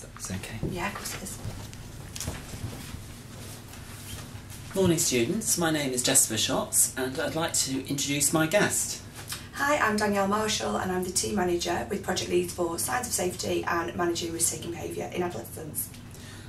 if that's okay. Yeah, of course it is. Morning students, my name is Jessica Schatz and I'd like to introduce my guest. Hi, I'm Danielle Marshall and I'm the Team Manager with Project Lead for Signs of Safety and Managing Risk-Taking Behaviour in Adolescents.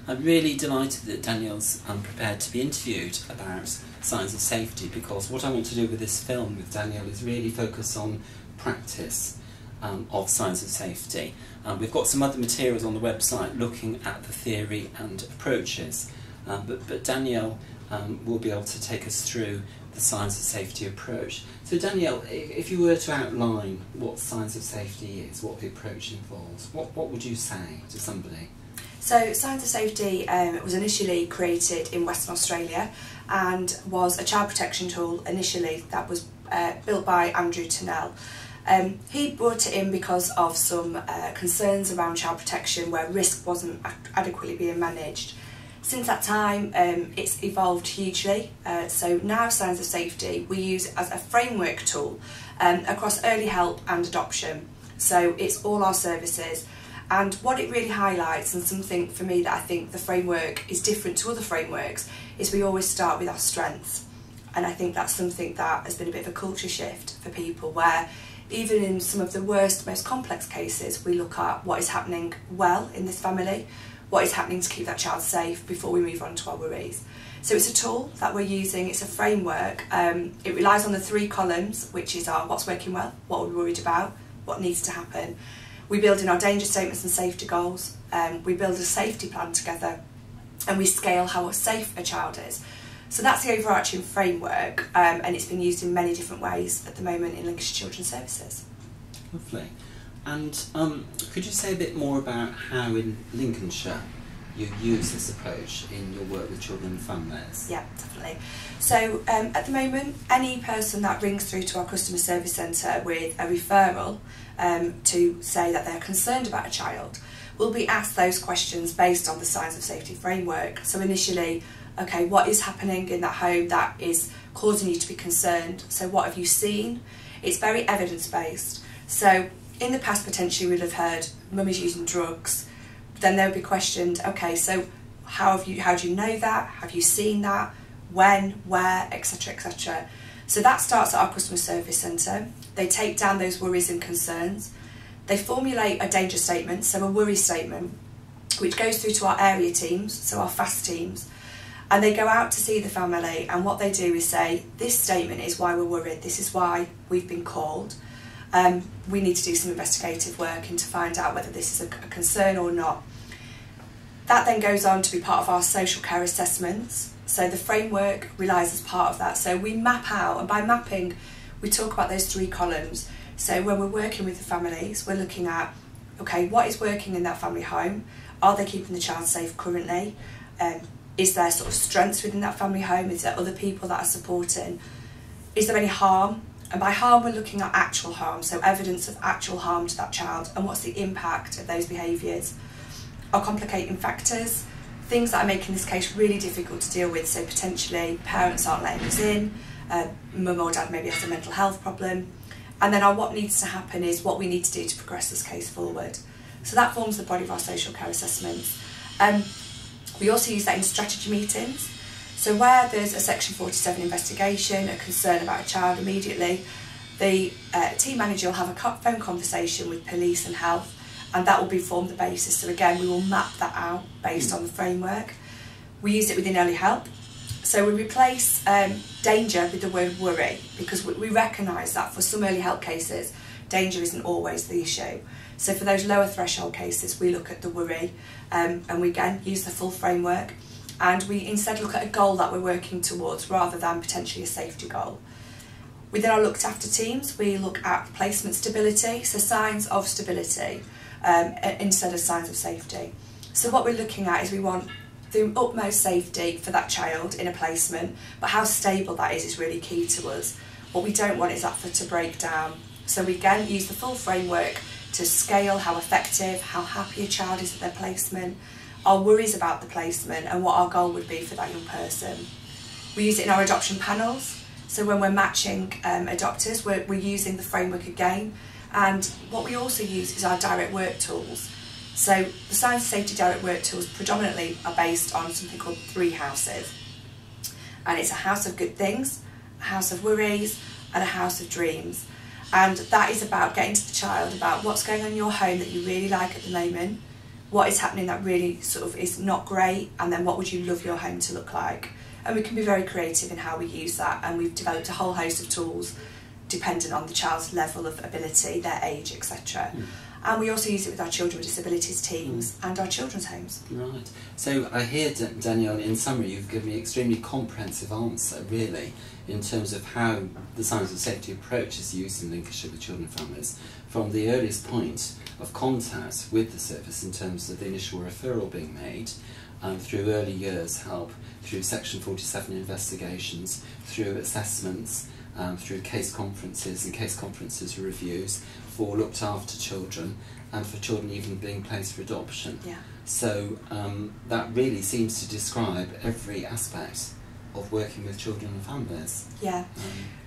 I'm really delighted that Danielle's prepared to be interviewed about signs of safety, because what I want to do with this film with Danielle is really focus on practice of signs of safety. We've got some other materials on the website looking at the theory and approaches, but Danielle will be able to take us through the signs of safety approach. So Danielle, if you were to outline what signs of safety is, what the approach involves, what would you say to somebody? So Signs of Safety was initially created in Western Australia and was a child protection tool initially that was built by Andrew Turnell. He brought it in because of some concerns around child protection where risk wasn't adequately being managed. Since that time, it's evolved hugely. So now Signs of Safety we use as a framework tool across early help and adoption. So it's all our services. And what it really highlights, and something for me that I think the framework is different to other frameworks, is we always start with our strengths. And I think that's something that has been a bit of a culture shift for people, where even in some of the worst, most complex cases, we look at what is happening well in this family, what is happening to keep that child safe before we move on to our worries. So it's a tool that we're using, it's a framework. It relies on the 3 columns, which is our what's working well, what we're worried about, what needs to happen. We build in our danger statements and safety goals, we build a safety plan together, and we scale how safe a child is. So that's the overarching framework, and it's been used in many different ways at the moment in Lincolnshire Children's Services. Lovely. And could you say a bit more about how in Lincolnshire you use this approach in your work with children and families? Yeah, definitely. So at the moment, any person that rings through to our customer service centre with a referral to say that they're concerned about a child will be asked those questions based on the Signs of Safety framework. So initially, okay, what is happening in that home that is causing you to be concerned? So what have you seen? It's very evidence-based. So in the past, potentially we'd have heard mummy's using drugs. Then they would be questioned, okay, so how do you know that? Have you seen that? When, where, etc, etc. So that starts at our customer service centre. They take down those worries and concerns. They formulate a danger statement, so a worry statement, which goes through to our area teams, so our FAST teams, and they go out to see the family, and what they do is say, this statement is why we're worried, this is why we've been called. We need to do some investigative work and to find out whether this is a concern or not. That then goes on to be part of our social care assessments. So the framework relies as part of that. So we map out, and by mapping, we talk about those 3 columns. So when we're working with the families, we're looking at, okay, what is working in that family home? Are they keeping the child safe currently? Is there sort of strengths within that family home? Is there other people that are supporting? Is there any harm? And by harm, we're looking at actual harm, so evidence of actual harm to that child, and what's the impact of those behaviours. Our complicating factors, things that are making this case really difficult to deal with, so potentially parents aren't letting us in, mum or dad maybe has a mental health problem, and then our what needs to happen is what we need to do to progress this case forward. So that forms the body of our social care assessments. We also use that in strategy meetings. So where there's a Section 47 investigation, a concern about a child immediately, the team manager will have a phone conversation with police and health, and that will be form the basis. So again, we will map that out based on the framework. We use it within early help. So we replace danger with the word worry, because we recognise that for some early help cases, danger isn't always the issue. So for those lower threshold cases, we look at the worry, and we again use the full framework. And we instead look at a goal that we're working towards rather than potentially a safety goal. Within our looked after teams, we look at placement stability, so signs of stability instead of signs of safety. So what we're looking at is we want the utmost safety for that child in a placement, but how stable that is really key to us. What we don't want is that to break down. So we again use the full framework to scale how effective, how happy a child is at their placement, our worries about the placement and what our goal would be for that young person. We use it in our adoption panels, so when we're matching adopters, we're using the framework again, and what we also use is our direct work tools. So the Signs of Safety direct work tools predominantly are based on something called 3 houses. And it's a house of good things, a house of worries, and a house of dreams. And that is about getting to the child about what's going on in your home that you really like at the moment, what is happening that really sort of is not great, and then what would you love your home to look like. And we can be very creative in how we use that, and we've developed a whole host of tools dependent on the child's level of ability, their age, etc. And we also use it with our children with disabilities teams and our children's homes. Right. So I hear, Danielle, in summary, you've given me an extremely comprehensive answer, really, in terms of how the Signs of Safety approach is used in Lincolnshire with children and families, from the earliest point of contact with the service in terms of the initial referral being made, through early years help, through Section 47 investigations, through assessments, through case conferences and case conferences reviews for looked after children, and for children even being placed for adoption. Yeah. So that really seems to describe every aspect of working with children and families. Yeah.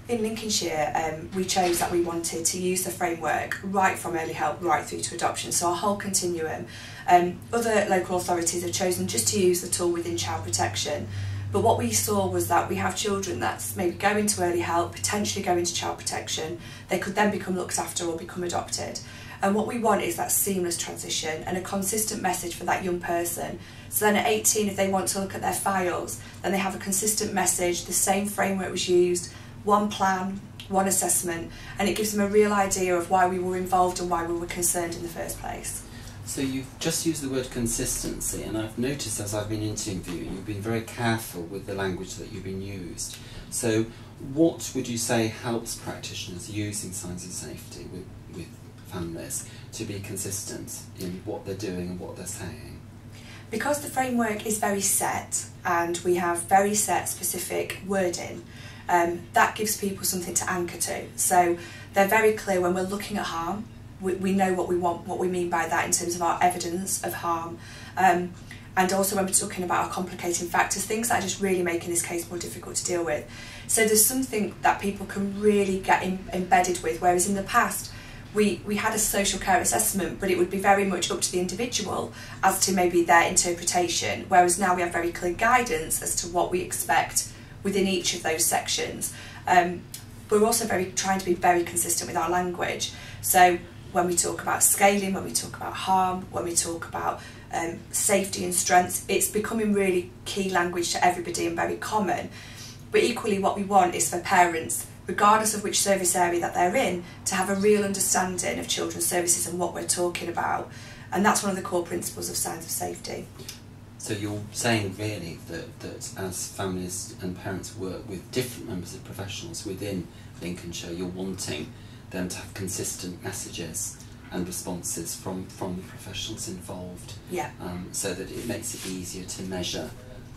In Lincolnshire, we chose that we wanted to use the framework right from early help right through to adoption, so our whole continuum. Other local authorities have chosen just to use the tool within child protection, but what we saw was that we have children that's maybe go into early help, potentially go into child protection, they could then become looked after or become adopted. And what we want is that seamless transition and a consistent message for that young person. So then at 18, if they want to look at their files, then they have a consistent message, the same framework was used, one plan, one assessment, and it gives them a real idea of why we were involved and why we were concerned in the first place. So you've just used the word consistency, and I've noticed as I've been interviewing, you've been very careful with the language that you've been used. So what would you say helps practitioners using Signs of Safety with families to be consistent in what they're doing and what they're saying? Because the framework is very set and we have very set specific wording, that gives people something to anchor to. So they're very clear when we're looking at harm. We know what we want, what we mean by that in terms of our evidence of harm. And also when we're talking about our complicating factors, things that are just really making this case more difficult to deal with. So there's something that people can really get embedded with, whereas in the past, we had a social care assessment, but it would be very much up to the individual as to maybe their interpretation, whereas now we have very clear guidance as to what we expect within each of those sections. We're also trying to be very consistent with our language. So when we talk about scaling, when we talk about harm, when we talk about safety and strengths, it's becoming really key language to everybody and very common. But equally what we want is for parents, regardless of which service area that they're in, to have a real understanding of children's services and what we're talking about. And that's one of the core principles of Signs of Safety. So you're saying really that as families and parents work with different members of professionals within Lincolnshire, you're wanting them to have consistent messages and responses from the professionals involved, yeah. So that it makes it easier to measure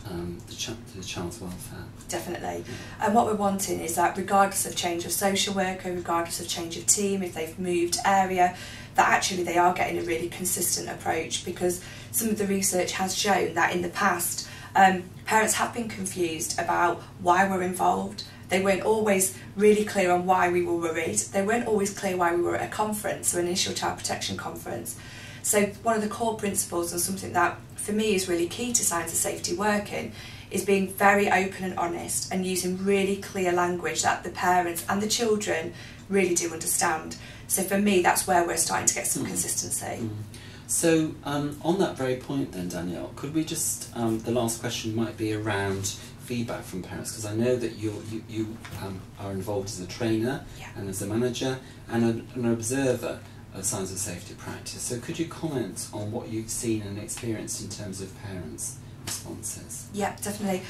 the child's welfare. Definitely. And what we're wanting is that regardless of change of social worker, regardless of change of team, if they've moved area, that actually they are getting a really consistent approach, because some of the research has shown that in the past parents have been confused about why we're involved. They weren't always really clear on why we were worried. They weren't always clear why we were at a conference, or an initial child protection conference. So one of the core principles, and something that for me is really key to Signs of Safety working, is being very open and honest and using really clear language that the parents and the children really do understand. So for me, that's where we're starting to get some consistency. So on that very point then, Danielle, could we just, the last question might be around feedback from parents, because I know that you are involved as a trainer, yeah, and as a manager and an observer of Signs of Safety practice. So could you comment on what you've seen and experienced in terms of parents' responses? Yeah, definitely.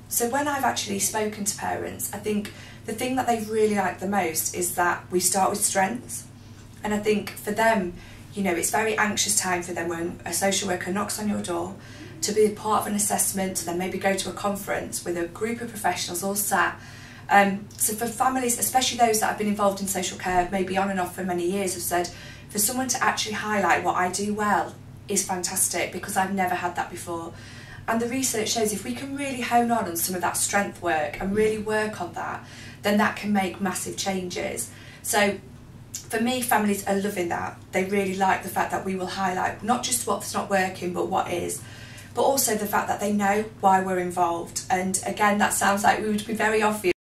So when I've actually spoken to parents, I think the thing that they really like the most is that we start with strengths. And I think for them, you know, it's very anxious time for them when a social worker knocks on your door to be part of an assessment, to then maybe go to a conference with a group of professionals all sat. So for families, especially those that have been involved in social care maybe on and off for many years, have said, for someone to actually highlight what I do well is fantastic, because I've never had that before. And the research shows if we can really hone on some of that strength work and really work on that, then that can make massive changes. So For me, families are loving that. They really like the fact that we will highlight not just what's not working, but what is, but also the fact that they know why we're involved. And again, that sounds like we would be very obvious.